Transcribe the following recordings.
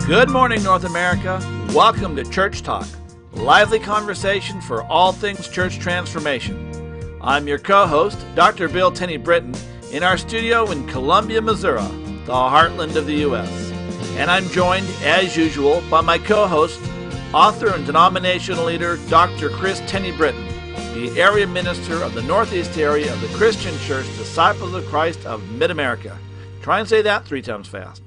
Good morning, North America. Welcome to Church Talk, lively conversation for all things church transformation. I'm your co-host, Dr. Bill Tenney Britton, in our studio in Columbia, Missouri, the heartland of the U.S. And I'm joined, as usual, by my co-host, author and denominational leader, Dr. Kris Tenney Britton, the area minister of the Northeast area of the Christian Church Disciples of Christ of Mid-America. Try and say that 3 times fast.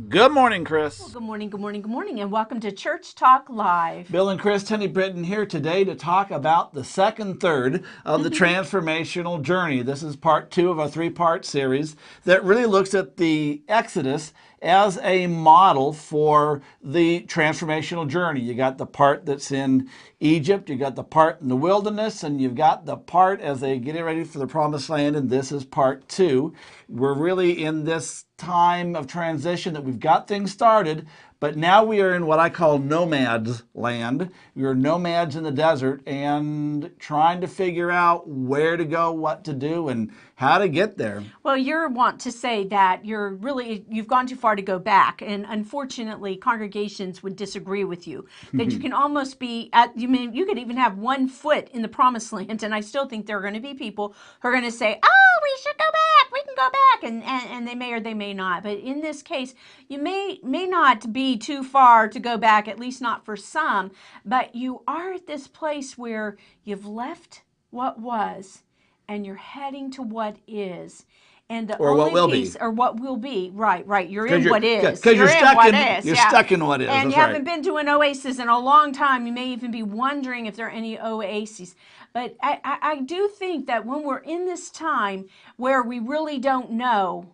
Good morning, Kris. Well, good morning, and welcome to Church Talk Live. Bill and Kris Tenney Britton here today to talk about the second third of the transformational journey. This is part 2 of a 3-part series that really looks at the Exodus as a model for the transformational journey. You got the part that's in Egypt, you got the part in the wilderness, and you've got the part as they get ready for the promised land, and this is part 2. We're really in this time of transition that we've got things started, but now we are in what I call nomads land. We are nomads in the desert and trying to figure out where to go, what to do, and how to get there. Well, you want to say that you've gone too far to go back, and unfortunately, congregations would disagree with you. That you can almost be you could even have 1 foot in the promised land, and I still think there are going to be people who are going to say, "Oh, we should go back. We can go back," and they may or they may not. But in this case, you may not be too far to go back, at least not for some. But you are at this place where you've left what was, and you're heading to what is. And the or what will be. Or what will be. Right. You're in what is. Because you're stuck in what is. And you haven't been to an oasis in a long time. You may even be wondering if there are any oases. But I do think that when we're in this time where we really don't know,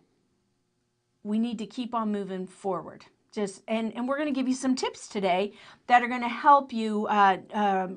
we need to keep on moving forward. And we're going to give you some tips today that are going to help you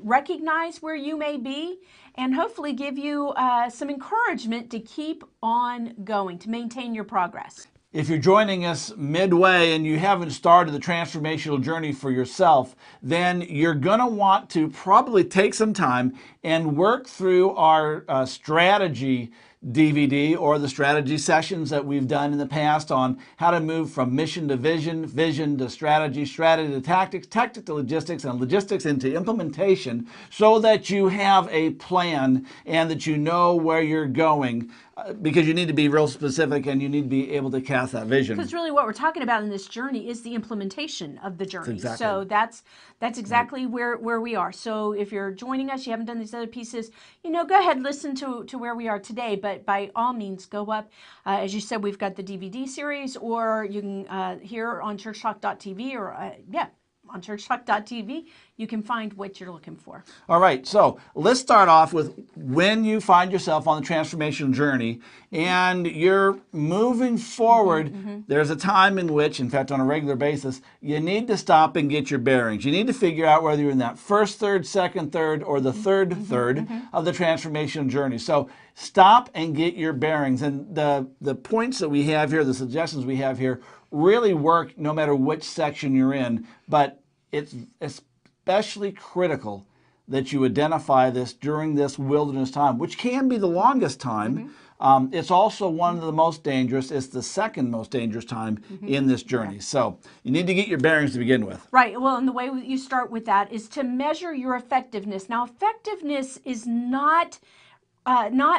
recognize where you may be and hopefully give you some encouragement to keep on going, to maintain your progress. If you're joining us midway and you haven't started the transformational journey for yourself, then you're going to want to probably take some time and work through our strategy DVD or the strategy sessions that we've done in the past on how to move from mission to vision, vision to strategy, strategy to tactics, tactics to logistics, and logistics into implementation, so that you have a plan and that you know where you're going, because you need to be real specific and you need to be able to cast that vision. Because really what we're talking about in this journey is the implementation of the journey. Exactly. So that's exactly where we are. So if you're joining us, you haven't done these other pieces, go ahead and listen to where we are today. But by all means, go up. As you said, we've got the DVD series, or you can hear on churchtalk.tv or on churchtalk.tv, you can find what you're looking for. All right, so let's start off with when you find yourself on the transformation journey and you're moving forward. There's a time in which, in fact, on a regular basis, you need to stop and get your bearings. You need to figure out whether you're in that first third, second third, or the third third of the transformation journey. So stop and get your bearings. And the points that we have here, the suggestions we have here, really work no matter which section you're in, but it's especially critical that you identify this during this wilderness time, which can be the longest time. It's also one of the most dangerous. It's the second most dangerous time in this journey. So you need to get your bearings to begin with. Right. Well, and the way you start with that is to measure your effectiveness. Now, effectiveness is not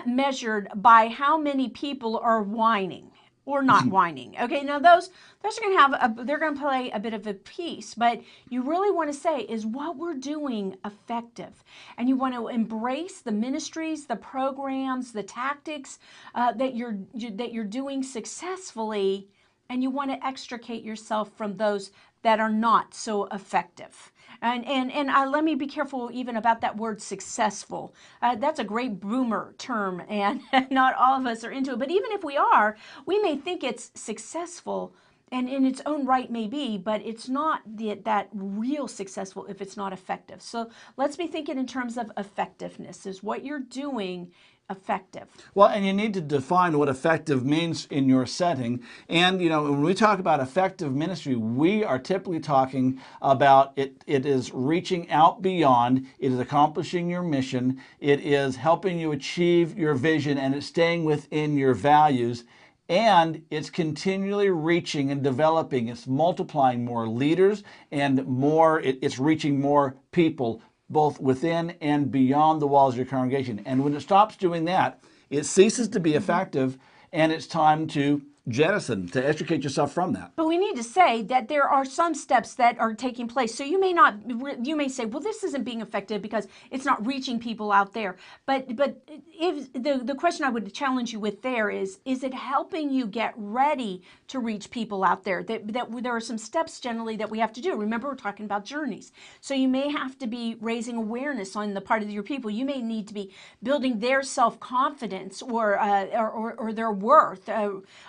measured by how many people are whining or not whining. Okay, now those are going to they're going to play a bit of a piece, but you really want to say, is what we're doing effective? And you want to embrace the ministries, the programs, the tactics that you're doing successfully, and you want to extricate yourself from those that are not so effective. And let me be careful even about that word successful. That's a great boomer term, and not all of us are into it. But even if we are, we may think it's successful, and in its own right may be, but it's not that real successful if it's not effective. So let's be thinking in terms of effectiveness. Is what you're doing effective? Well, and you need to define what effective means in your setting. And, when we talk about effective ministry, we are typically talking about it is reaching out beyond, it is accomplishing your mission, it is helping you achieve your vision, and it's staying within your values. and it's continually reaching and developing. It's multiplying more leaders and more, it's reaching more people, both within and beyond the walls of your congregation. And when it stops doing that, it ceases to be effective, and it's time to jettison, to extricate yourself from that. But we need to say that there are some steps that are taking place. So you may say, well, this isn't being effective because it's not reaching people out there. But if the question I would challenge you with there is it helping you get ready to reach people out there? That there are some steps generally that we have to do. Remember, we're talking about journeys. So you may have to be raising awareness on the part of your people. You may need to be building their self-confidence or their worth.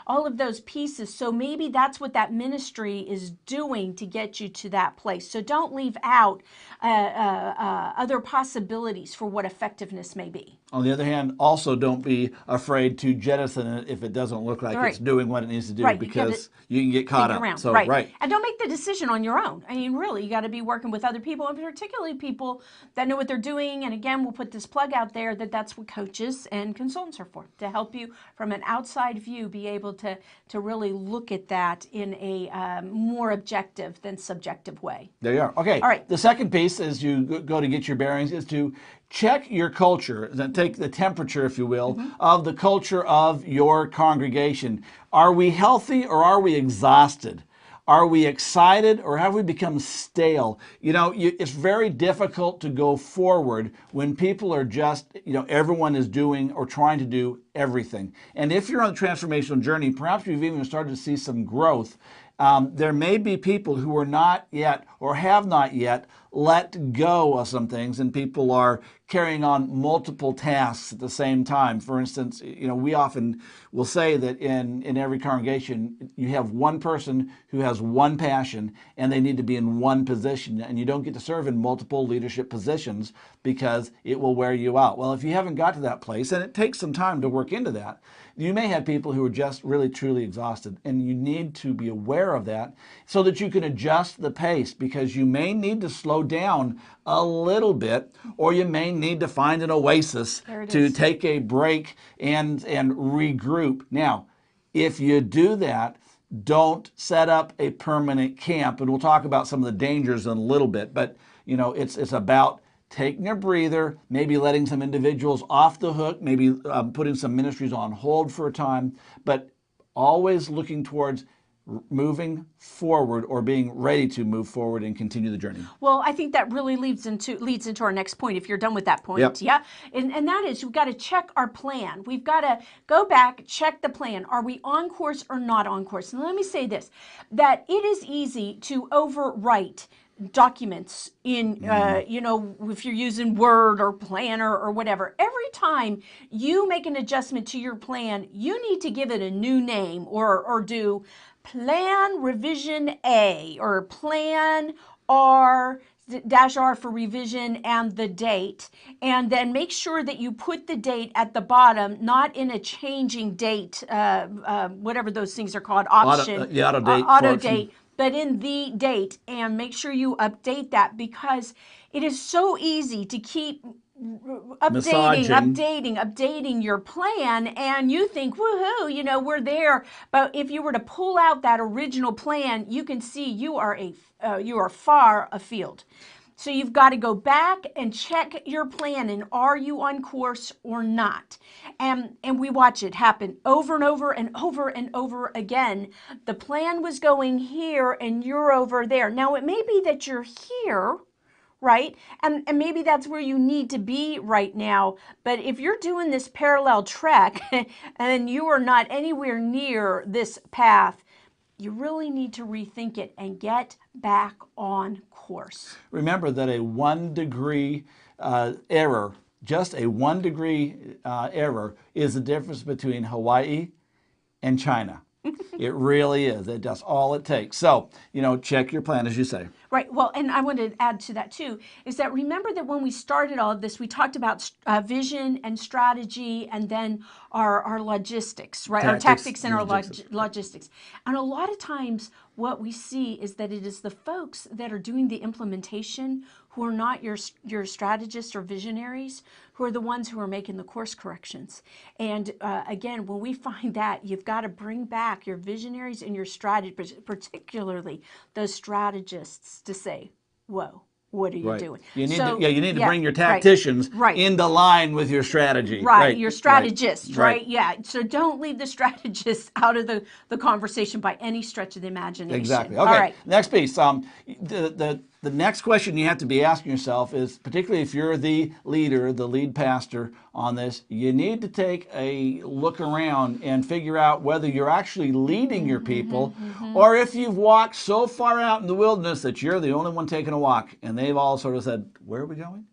All of those pieces. So maybe that's what that ministry is doing to get you to that place. So don't leave out other possibilities for what effectiveness may be. On the other hand, also don't be afraid to jettison it if it doesn't look like it's doing what it needs to do, because you can get caught up. So, and don't make the decision on your own. I mean, really, you got to be working with other people, and particularly people that know what they're doing. And again, we'll put this plug out there that's what coaches and consultants are for, to help you from an outside view be able to really look at that in a more objective than subjective way. There you are. Okay. All right. The second piece as you go to get your bearings is to check your culture, then take the temperature, if you will, of the culture of your congregation. Are we healthy or are we exhausted? Are we excited or have we become stale? You know, it's very difficult to go forward when people are just, everyone is doing or trying to do everything. And if you're on the transformational journey, perhaps you've even started to see some growth. There may be people who are not yet or have not yet let go of some things, and people are carrying on multiple tasks at the same time. For instance, we often will say that in every congregation, you have one person who has one passion and they need to be in one position, and you don't get to serve in multiple leadership positions because it will wear you out. Well, if you haven't got to that place, and it takes some time to work into that, you may have people who are just really, truly exhausted, and you need to be aware of that so that you can adjust the pace, because you may need to slow down a little bit, or you may need to find an oasis to take a break and regroup. Now, if you do that, don't set up a permanent camp, and we'll talk about some of the dangers in a little bit, but it's about taking a breather, maybe letting some individuals off the hook, maybe putting some ministries on hold for a time, but always looking towards moving forward or being ready to move forward and continue the journey. Well, I think that really leads into our next point, if you're done with that point. Yep. Yeah. And that is, we've got to check our plan. We've got to go back, check the plan. Are we on course or not on course? And let me say this, that it is easy to overwrite documents in, if you're using Word or Planner or whatever. Every time you make an adjustment to your plan, you need to give it a new name or do Plan Revision A or Plan R -R for revision and the date, and then make sure that you put the date at the bottom, not in a changing date, whatever those things are called, auto date, but in the date, and make sure you update that, because it is so easy to keep updating your plan, and you think, woohoo, we're there. But if you were to pull out that original plan, you can see you are far afield. So you've got to go back and check your plan, and are you on course or not? And we watch it happen over and over and over and over again. The plan was going here and you're over there. Now it may be that you're here, right? And maybe that's where you need to be right now. But if you're doing this parallel trek and you are not anywhere near this path, you really need to rethink it and get back on course. Remember that a 1 degree error, just a 1 degree error, is the difference between Hawaii and China. It really is. That's all it takes. So, check your plan, as you say. Right. Well, and I want to add to that too, is that remember that when we started all of this, we talked about vision and strategy and then our logistics, right? Our Tactics, tactics and our logistics. logistics. And a lot of times what we see is that it is the folks that are doing the implementation who are not your strategists or visionaries, who are the ones who are making the course corrections. And again, when we find that, you've got to bring back your visionaries and your strategists, particularly those strategists, to say, whoa, what are you Right. doing? You need So, to, you need to yeah, bring your right, tacticians right. into line with your strategy. Right, your strategist, Right. right? Yeah. So don't leave the strategist out of the conversation by any stretch of the imagination. Exactly. All Okay. right. Next piece. The next question you have to be asking yourself is, particularly if you're the leader, the lead pastor on this, you need to take a look around and figure out whether you're actually leading your people, or if you've walked so far out in the wilderness that you're the only one taking a walk, and they've all sort of said, "Where are we going?"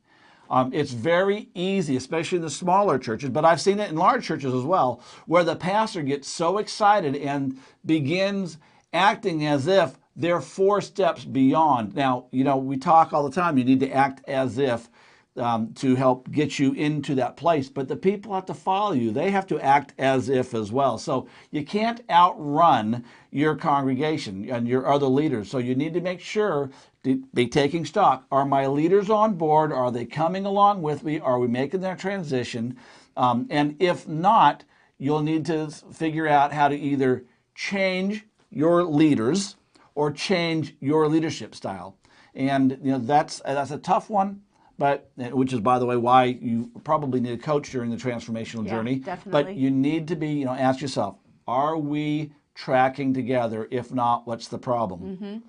It's very easy, especially in the smaller churches, but I've seen it in large churches as well, where the pastor gets so excited and begins acting as if they're 4 steps beyond. Now, we talk all the time, you need to act as if to help get you into that place, but the people have to follow you. They have to act as if as well. So you can't outrun your congregation and your other leaders. So you need to make sure to be taking stock. Are my leaders on board? Are they coming along with me? Are we making their transition? And if not, you'll need to figure out how to either change your leaders or change your leadership style. And that's a tough one, but which is, by the way, why you probably need a coach during the transformational journey. Definitely. But you need to be, ask yourself, are we tracking together? If not, what's the problem?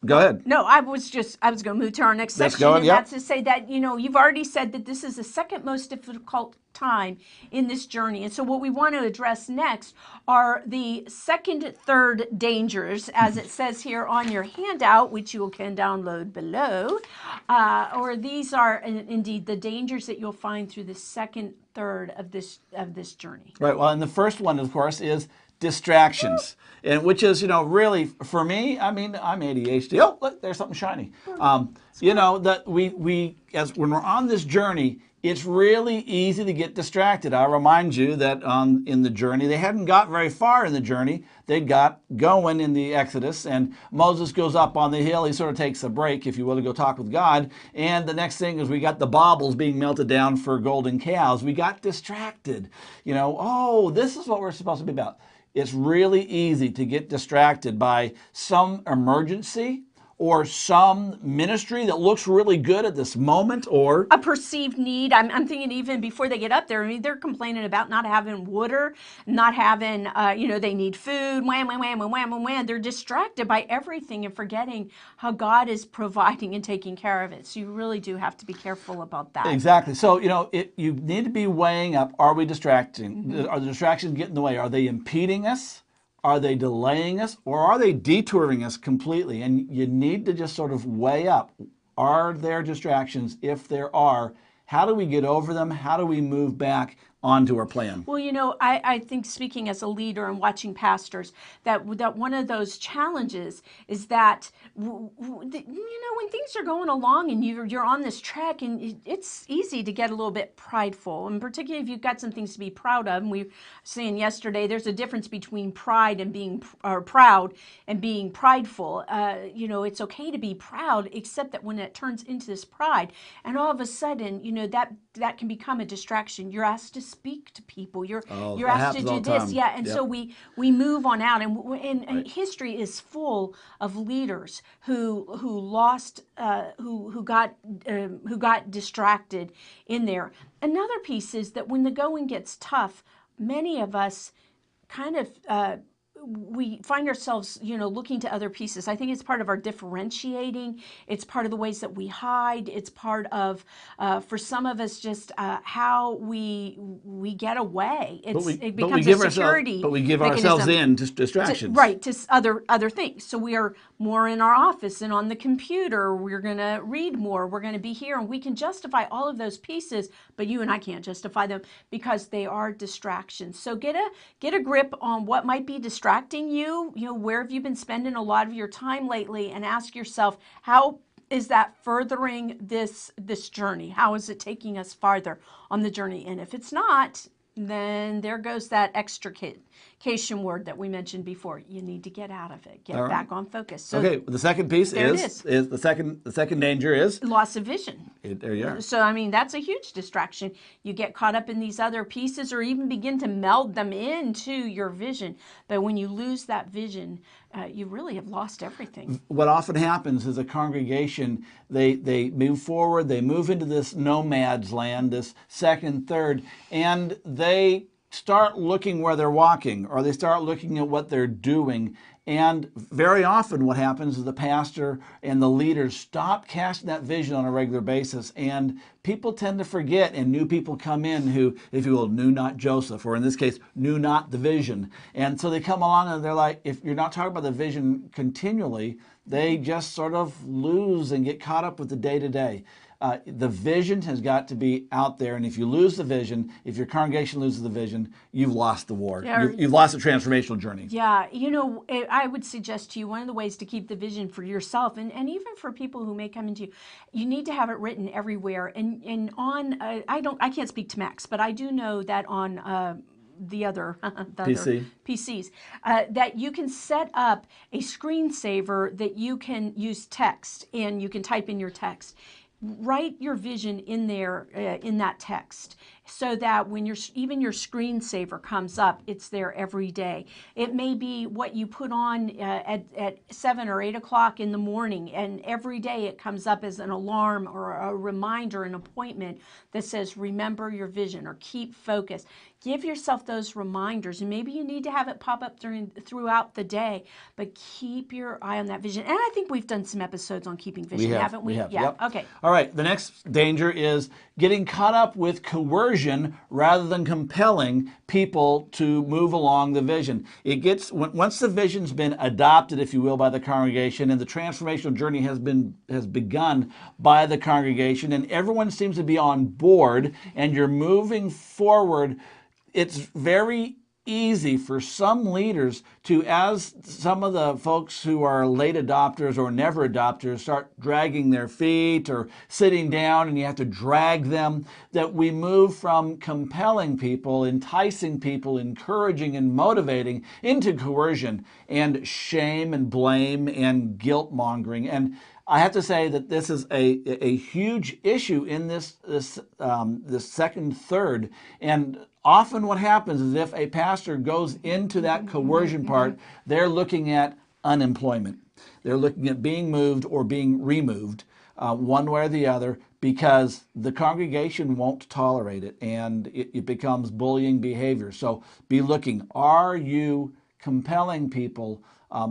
Go ahead. No, I was going to move to our next section, go, and yep. that's to say that, you've already said that this is the second most difficult time in this journey. And so what we want to address next are the second, third dangers, as it says here on your handout, which you can download below. Or these are indeed the dangers that you'll find through the second, third of this journey. Right. Well, and the first one, of course, is distractions, and which is, really for me. I mean, I'm ADHD. Oh, look, there's something shiny. That we as when we're on this journey, it's really easy to get distracted. I remind you that in the journey, they hadn't got very far in the journey. They got going in the Exodus, and Moses goes up on the hill. He sort of takes a break, if you will, to go talk with God. And the next thing is we got the baubles being melted down for golden cows. We got distracted. Oh, this is what we're supposed to be about. It's really easy to get distracted by some emergency or some ministry that looks really good at this moment, or a perceived need. I'm thinking even before they get up there, I mean, they're complaining about not having water, not having, they need food, wham, wham, wham, wham, wham, wham. They're distracted by everything and forgetting how God is providing and taking care of it. So you really do have to be careful about that. Exactly. So, you need to be weighing up, are we distracting? Are the distractions getting in the way? Are they impeding us? Are they delaying us, or are they detouring us completely? And you need to just sort of weigh up, are there distractions? If there are, how do we get over them? How do we move back onto our plan? Well, I think speaking as a leader and watching pastors, that one of those challenges is that, when things are going along and you're on this track, and it's easy to get a little bit prideful, and particularly if you've got some things to be proud of. And we were saying yesterday, there's a difference between pride and being proud and being prideful. It's okay to be proud, except that when it turns into this pride, and all of a sudden, that can become a distraction. You're asked to speak to people. You're asked to do this, yeah. And so we move on out, and history is full of leaders who lost, who got distracted in there. Another piece is that when the going gets tough, many of us kind of we find ourselves, looking to other pieces. I think it's part of our differentiating. It's part of the ways that we hide. It's part of, for some of us, just how we get away. It becomes a security. But we give ourselves in to distractions. To other things. So we are more in our office and on the computer. We're going to read more. We're going to be here, and we can justify all of those pieces. But you and I can't justify them because they are distractions. So get a grip on what might be distractions distracting you? Where have you been spending a lot of your time lately? And ask yourself, how is that furthering this journey? How is it taking us farther on the journey? And if it's not, then there goes that extrication word that we mentioned before. You need to get out of it. Get back on focus. So okay, the second piece is the second danger is loss of vision. There you are. So, I mean, that's a huge distraction. You get caught up in these other pieces or even begin to meld them into your vision. But when you lose that vision, you really have lost everything. What often happens is a congregation, they move forward, they move into this nomad's land, this second, third, and they start looking where they're walking, or they start looking at what they're doing. And very often what happens is the pastor and the leaders stop casting that vision on a regular basis, and people tend to forget, and new people come in who, if you will, knew not Joseph, or in this case, knew not the vision. And so they come along and they're like, if you're not talking about the vision continually, they just sort of lose and get caught up with the day-to-day. The vision has got to be out there, and if you lose the vision, if your congregation loses the vision, you've lost the war. Yeah. You've lost the transformational journey. Yeah, I would suggest to you one of the ways to keep the vision for yourself and even for people who may come into you need to have it written everywhere. And on, I can't speak to Macs, but I do know that on the other PCs, that you can set up a screensaver that you can use text, and you can type in your text. Write your vision in there, in that text, so that when even your screensaver comes up, it's there every day. It may be what you put on at 7 or 8 o'clock in the morning, and every day it comes up as an alarm or a reminder, an appointment that says, remember your vision or keep focused. Give yourself those reminders, and maybe you need to have it pop up throughout the day, but keep your eye on that vision. And I think we've done some episodes on keeping vision, haven't we? Yeah. Yep. Okay. All right. The next danger is getting caught up with coercion rather than compelling people to move along the vision. Once the vision's been adopted, if you will, by the congregation, and the transformational journey has begun by the congregation, and everyone seems to be on board, and you're moving forward, it's very easy for some leaders to, as some of the folks who are late adopters or never adopters start dragging their feet or sitting down and you have to drag them, that we move from compelling people, enticing people, encouraging and motivating into coercion and shame and blame and guilt mongering. And I have to say that this is a huge issue in this second third. And often what happens is if a pastor goes into that coercion part, they're looking at unemployment. They're looking at being moved or being removed, one way or the other, because the congregation won't tolerate it, and it becomes bullying behavior. So be looking, are you compelling people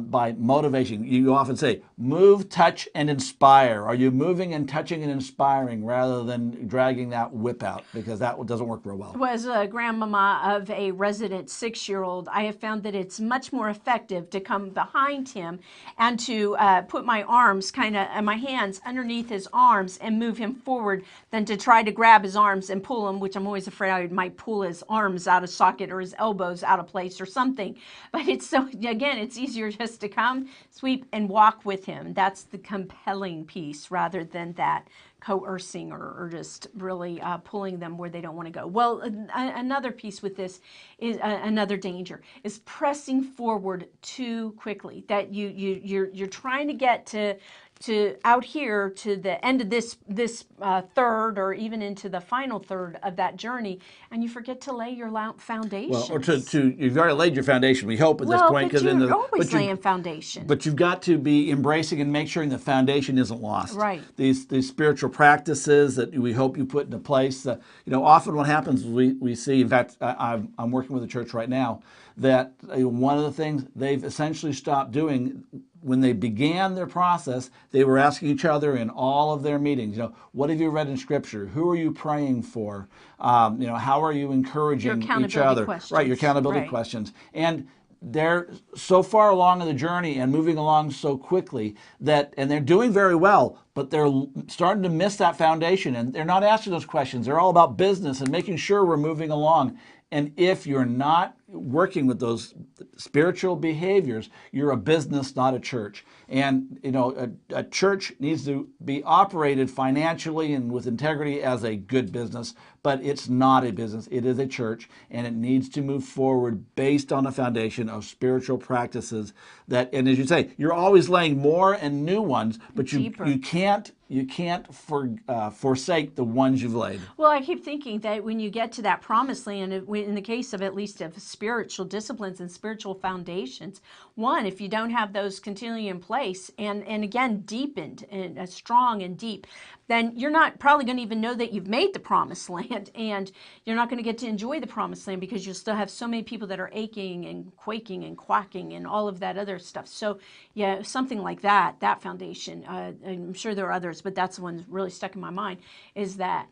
by motivation? You often say, move, touch, and inspire. Are you moving and touching and inspiring rather than dragging that whip out? Because that doesn't work real well. As a grandmama of a resident 6-year-old, I have found that it's much more effective to come behind him and to put my arms, my hands underneath his arms and move him forward than to try to grab his arms and pull him, which I'm always afraid I might pull his arms out of socket or his elbows out of place or something. But it's easier just to come, sweep, and walk with him. That's the compelling piece rather than that coercing or just really pulling them where they don't want to go. Well, another piece with this is another danger is pressing forward too quickly. That you're trying to get to out here to the end of this third or even into the final third of that journey, and you forget to lay your foundation. Well, or you've already laid your foundation, we hope, at this point. But you're always laying foundation. But you've got to be embracing and make sure the foundation isn't lost. Right. These spiritual practices that we hope you put into place. Often what happens is we see, in fact, I'm working with a church right now, that one of the things they've essentially stopped doing, when they began their process, they were asking each other in all of their meetings, what have you read in Scripture? Who are you praying for? How are you encouraging each other? Questions. Right, your accountability questions. And they're so far along in the journey and moving along so quickly and they're doing very well, but they're starting to miss that foundation, and they're not asking those questions. They're all about business and making sure we're moving along. And if you're not working with those spiritual behaviors, you're a business, not a church. And a church needs to be operated financially and with integrity as a good business, but it's not a business. It is a church, and it needs to move forward based on a foundation of spiritual practices that, and as you say, you're always laying more and new ones, but you can't forsake the ones you've laid. Well, I keep thinking that when you get to that promised land, in the case of at least of spiritual disciplines and spiritual foundations, one, if you don't have those continually in place and again deepened and strong and deep, then you're not probably going to even know that you've made the promised land, and you're not going to get to enjoy the promised land because you'll still have so many people that are aching and quaking and quacking and all of that other stuff. So yeah, something like that foundation, I'm sure there are others, but that's the one that really stuck in my mind, is that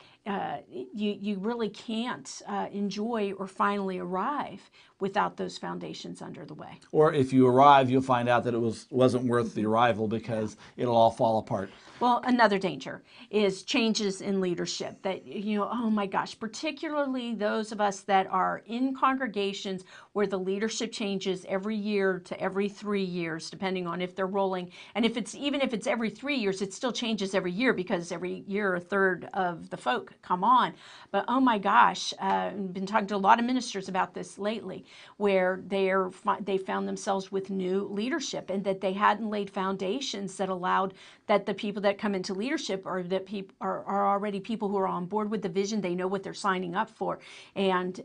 you really can't enjoy or finally arrive without those foundations under the way. Or if you arrive, you'll find out that it wasn't worth the arrival because it'll all fall apart. Well, another danger is changes in leadership that, oh my gosh, particularly those of us that are in congregations where the leadership changes every year to every 3 years, depending on if they're rolling. And even if it's every 3 years, it still changes every year because every year a third of the folk come on. But oh my gosh, I've been talking to a lot of ministers about this lately, where they found themselves with new leadership and that they hadn't laid foundations that allowed that the people that come into leadership are already people who are on board with the vision. They know what they're signing up for, and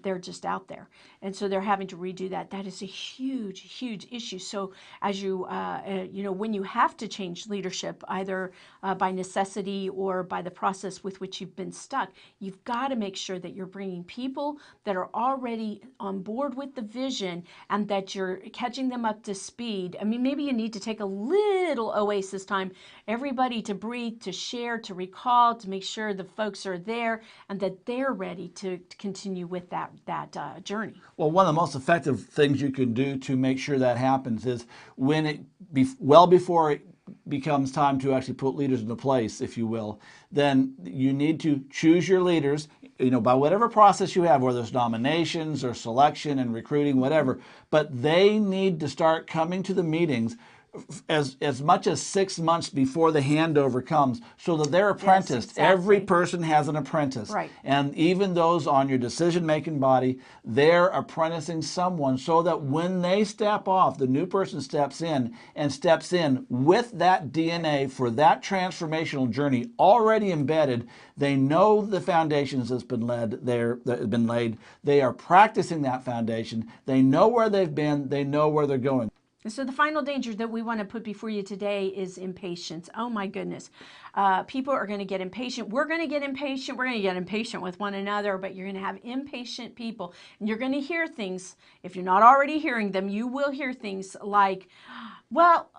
they're just out there, and so they're having to redo that. That is a huge issue. So as you when you have to change leadership, either by necessity or by the process with which you've been stuck, you've got to make sure that you're bringing people that are already on board with the vision and that you're catching them up to speed. I mean, maybe you need to take a little oasis time, everybody to breathe, to share, to recall, to make sure the folks are there and that they're ready to continue with that journey. Well, one of the most effective things you can do to make sure that happens is before it becomes time to actually put leaders into place, if you will, then you need to choose your leaders, by whatever process you have, whether it's nominations or selection and recruiting, whatever, but they need to start coming to the meetings as much as 6 months before the handover comes, so that they're apprenticed. Yes, exactly. Every person has an apprentice. Right. And even those on your decision-making body, they're apprenticing someone so that when they step off, the new person steps in with that DNA for that transformational journey already embedded. They know the foundations that's been laid. They are practicing that foundation. They know where they've been. They know where they're going. So the final danger that we want to put before you today is impatience. Oh my goodness. People are going to get impatient. We're going to get impatient. We're going to get impatient with one another, but you're going to have impatient people. And you're going to hear things. If you're not already hearing them, you will hear things like, well,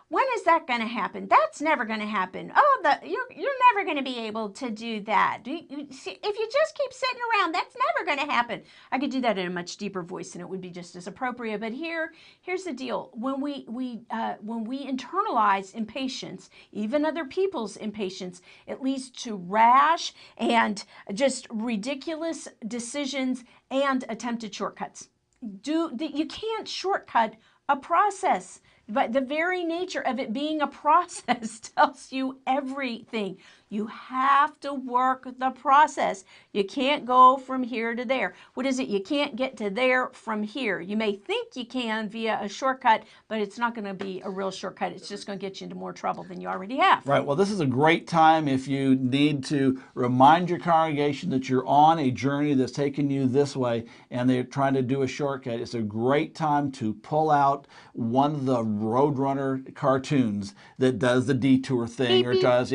when is that going to happen? That's never going to happen. Oh, you're never going to be able to do that. If you just keep sitting around, that's never going to happen. I could do that in a much deeper voice, and it would be just as appropriate. But here's the deal: when we internalize impatience, even other people's impatience, it leads to rash and just ridiculous decisions and attempted shortcuts. You can't shortcut a process. But the very nature of it being a process tells you everything. You have to work the process. You can't go from here to there. What is it? You can't get to there from here. You may think you can via a shortcut, but it's not going to be a real shortcut. It's just going to get you into more trouble than you already have. Right. Well, this is a great time if you need to remind your congregation that you're on a journey that's taking you this way and they're trying to do a shortcut. It's a great time to pull out one of the Roadrunner cartoons that does the detour thing or tries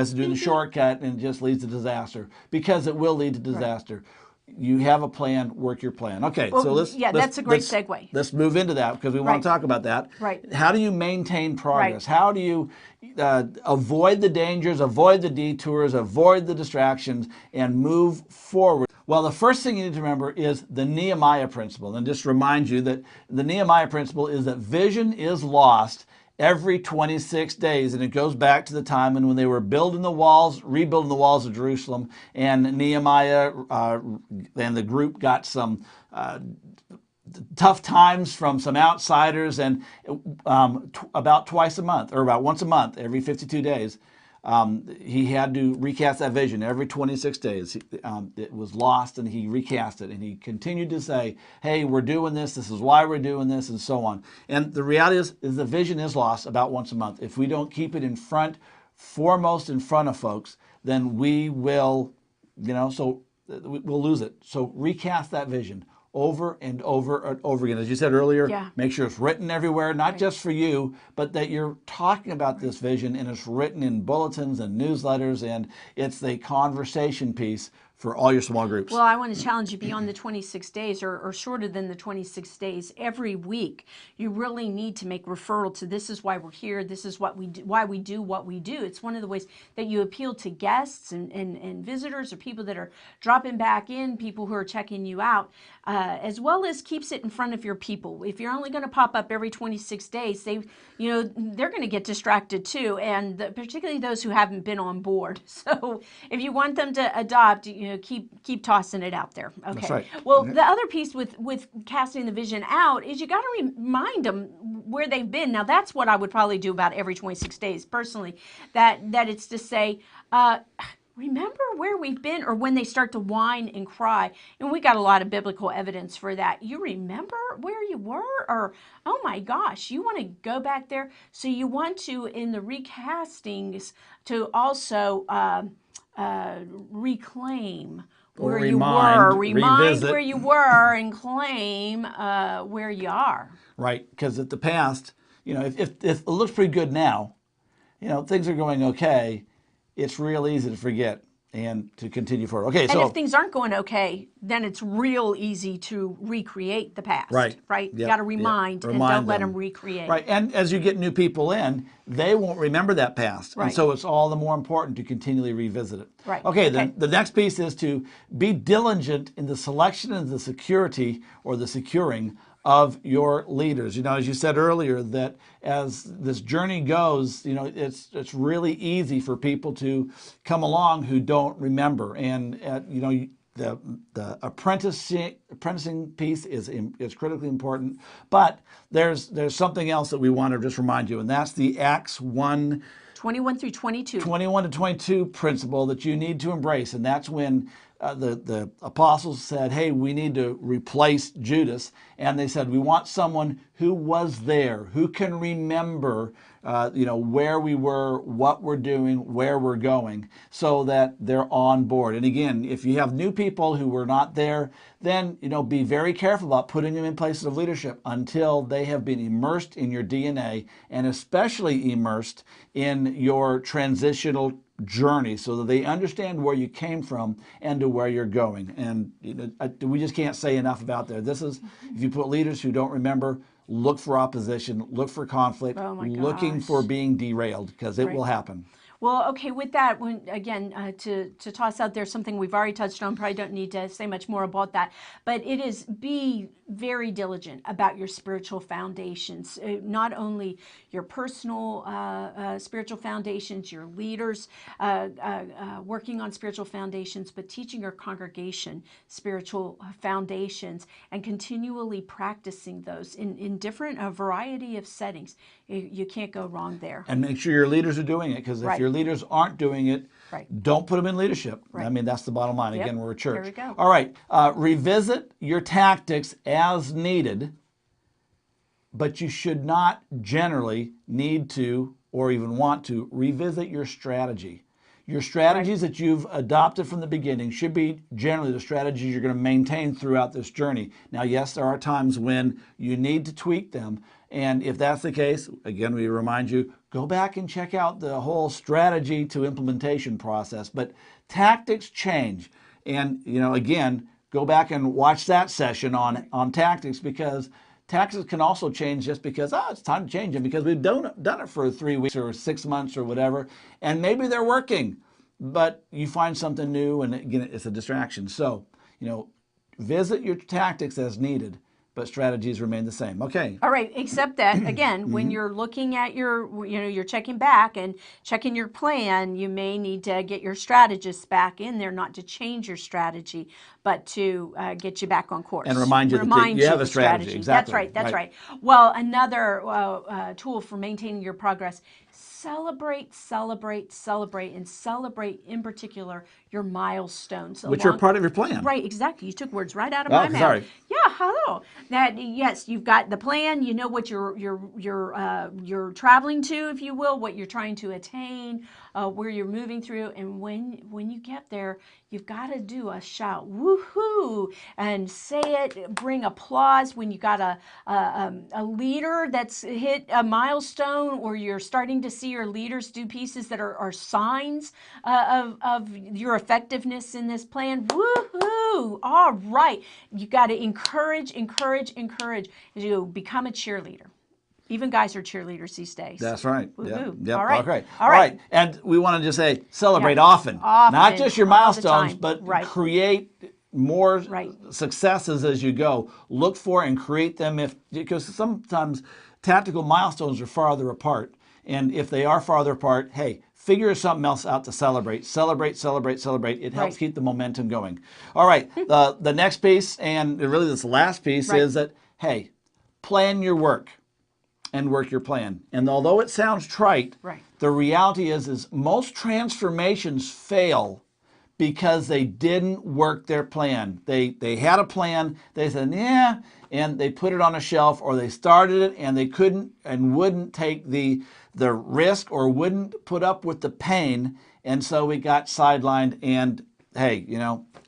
to do the shortcut and just leads to disaster, because it will lead to disaster. Right. You have a plan, work your plan. Okay, well, so that's a great segue. Let's move into that because we want to talk about that. Right. How do you maintain progress? Right. How do you avoid the dangers, avoid the detours, avoid the distractions, and move forward? Well, the first thing you need to remember is the Nehemiah principle. And just remind you that the Nehemiah principle is that vision is lost every 26 days. And it goes back to the time when they were building the walls, rebuilding the walls of Jerusalem, and Nehemiah and the group got some tough times from some outsiders, and about twice a month, or about once a month, every 52 days, he had to recast that vision every 26 days. It was lost, and he recast it, and he continued to say, hey, we're doing this, this is why we're doing this, and so on. And the reality is the vision is lost about once a month. If we don't keep it foremost in front of folks, then we will, so we'll lose it. So recast that vision over and over and over again. As you said earlier, make sure it's written everywhere, not just for you, but that you're talking about this vision, and it's written in bulletins and newsletters, and it's the conversation piece for all your small groups. Well, I want to challenge you beyond the 26 days or shorter than the 26 days. Every week, you really need to make referral to this is why we're here, this is what we do, why we do what we do. It's one of the ways that you appeal to guests and visitors or people that are dropping back in, people who are checking you out, as well as keeps it in front of your people. If you're only going to pop up every 26 days, they're going to get distracted too, and particularly those who haven't been on board. So if you want them to adopt, keep tossing it out there. Okay. That's right. Well, the other piece with casting the vision out is you got to remind them where they've been. Now, that's what I would probably do about every 26 days personally. That it's to say, remember where we've been, or when they start to whine and cry. And we got a lot of biblical evidence for that. You remember where you were, or, oh my gosh, you want to go back there. So you want to, in the recastings, to also reclaim where you were, remind revisit where you were, and claim where you are. Right, because at the past, if it looks pretty good now, things are going okay, it's real easy to forget and to continue forward. Okay, and so if things aren't going okay, then it's real easy to recreate the past. Right. Yep, You got to remind and don't let them recreate. Right, and as you get new people in, they won't remember that past. Right. And so it's all the more important to continually revisit it. Right. Okay, then the next piece is to be diligent in the selection and the security or the securing of your leaders. As you said earlier, that as this journey goes, it's really easy for people to come along who don't remember. And the apprenticing piece is critically important. But there's something else that we want to just remind you, and that's the Acts 1. 21 through 22. 21 to 22 principle that you need to embrace. And that's when the apostles said, hey, we need to replace Judas. And they said, we want someone who was there, who can remember, where we were, what we're doing, where we're going, so that they're on board. And again, if you have new people who were not there, then, be very careful about putting them in places of leadership until they have been immersed in your DNA, and especially immersed in your transitional journey, so that they understand where you came from and to where you're going. And we just can't say enough about that. This is, if you put leaders who don't remember, look for opposition, look for conflict, looking for being derailed, because it will happen. Well, okay, with that, to toss out there something we've already touched on, probably don't need to say much more about that, but it is be very diligent about your spiritual foundations, not only your personal spiritual foundations, your leaders working on spiritual foundations, but teaching your congregation spiritual foundations and continually practicing those in different variety of settings. You can't go wrong there. And make sure your leaders are doing it, because if your leaders aren't doing it, don't put them in leadership. I mean, that's the bottom line. Again, we're a church. There we go. All right. Revisit your tactics as needed, but you should not generally need to or even want to revisit your strategy. Your strategies that you've adopted from the beginning should be generally the strategies you're going to maintain throughout this journey. Now, yes, there are times when you need to tweak them. And if that's the case, again, we remind you, go back and check out the whole strategy to implementation process. But tactics change. And, again, go back and watch that session on tactics, because tactics can also change just because, it's time to change them, because we've done it for 3 weeks or 6 months or whatever, and maybe they're working, but you find something new, and again, it's a distraction. So, visit your tactics as needed, but strategies remain the same. Okay. All right, except that again, when you're looking at you're checking back and checking your plan, you may need to get your strategists back in there, not to change your strategy, but to get you back on course. And remind you that you have a the strategy. Exactly. That's right. That's right. Well, another tool for maintaining your progress: celebrate, celebrate, celebrate, and celebrate in particular your milestones. Which are part of your plan. Right, exactly. You took words right out of my mouth. Sorry. Yeah, hello. That yes, you've got the plan. You know what you're traveling to, if you will, what you're trying to attain, where you're moving through, and when you get there, you've got to do a shout, woohoo, and say it. Bring applause when you got a leader that's hit a milestone, or you're starting to see your leaders do pieces that are signs of your effectiveness in this plan. Woohoo! All right, you got to encourage as you become a cheerleader. Even guys are cheerleaders these days. That's right. Woohoo! Yep. All right. Okay. All right. And we want to just say celebrate Yeah. often, not Often, just your all the milestones, time. but Right. create more Right. successes as you go. Look for and create them because sometimes tactical milestones are farther apart. And if they are farther apart, hey, figure something else out to celebrate. Celebrate. It helps Right. keep the momentum going. All right. The next piece, and really this last piece, Right. is that, hey, plan your work and work your plan. And although it sounds trite, Right. the reality is most transformations fail because they didn't work their plan. They had a plan, they said, yeah, and they put it on a shelf, or they started it and they couldn't and wouldn't take the risk, or wouldn't put up with the pain, and so we got sidelined, and hey,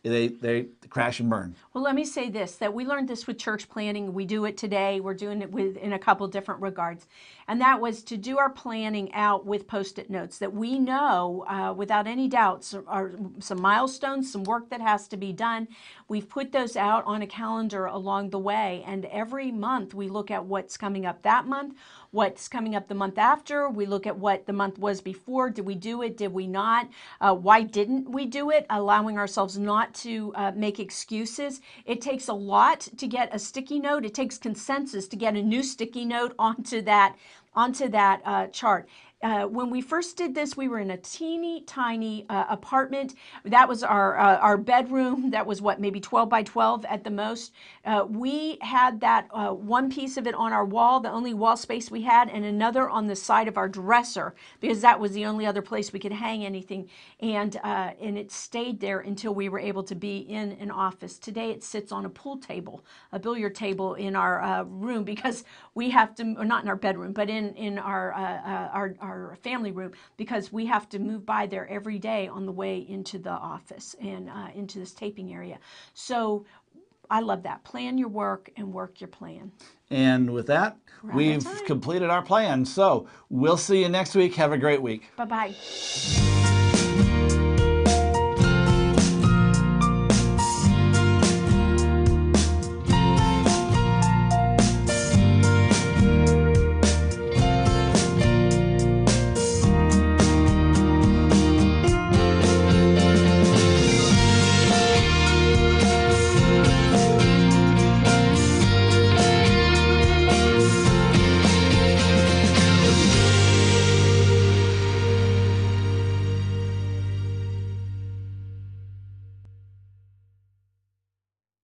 they crash and burn. Well, let me say this, that we learned this with church planning. We do it today. We're doing it in a couple different regards. And that was to do our planning out with Post-it notes that we know without any doubts are some milestones, some work that has to be done. We've put those out on a calendar along the way. And every month we look at what's coming up that month, what's coming up the month after. We look at what the month was before. Did we do it? Did we not? Why didn't we do it? Allowing ourselves not to make excuses. It takes a lot to get a sticky note. It takes consensus to get a new sticky note onto that chart. When we first did this, we were in a teeny tiny apartment. That was our bedroom. That was maybe 12 by 12 at the most. We had that one piece of it on our wall, the only wall space we had, and another on the side of our dresser, because that was the only other place we could hang anything. And it stayed there until we were able to be in an office. Today it sits on a pool table, a billiard table in our room, because we have to, or not in our bedroom, but in our family room, because we have to move by there every day on the way into the office and into this taping area. So I love that. Plan your work and work your plan. And with that, we've completed our plan. So we'll see you next week. Have a great week. Bye-bye.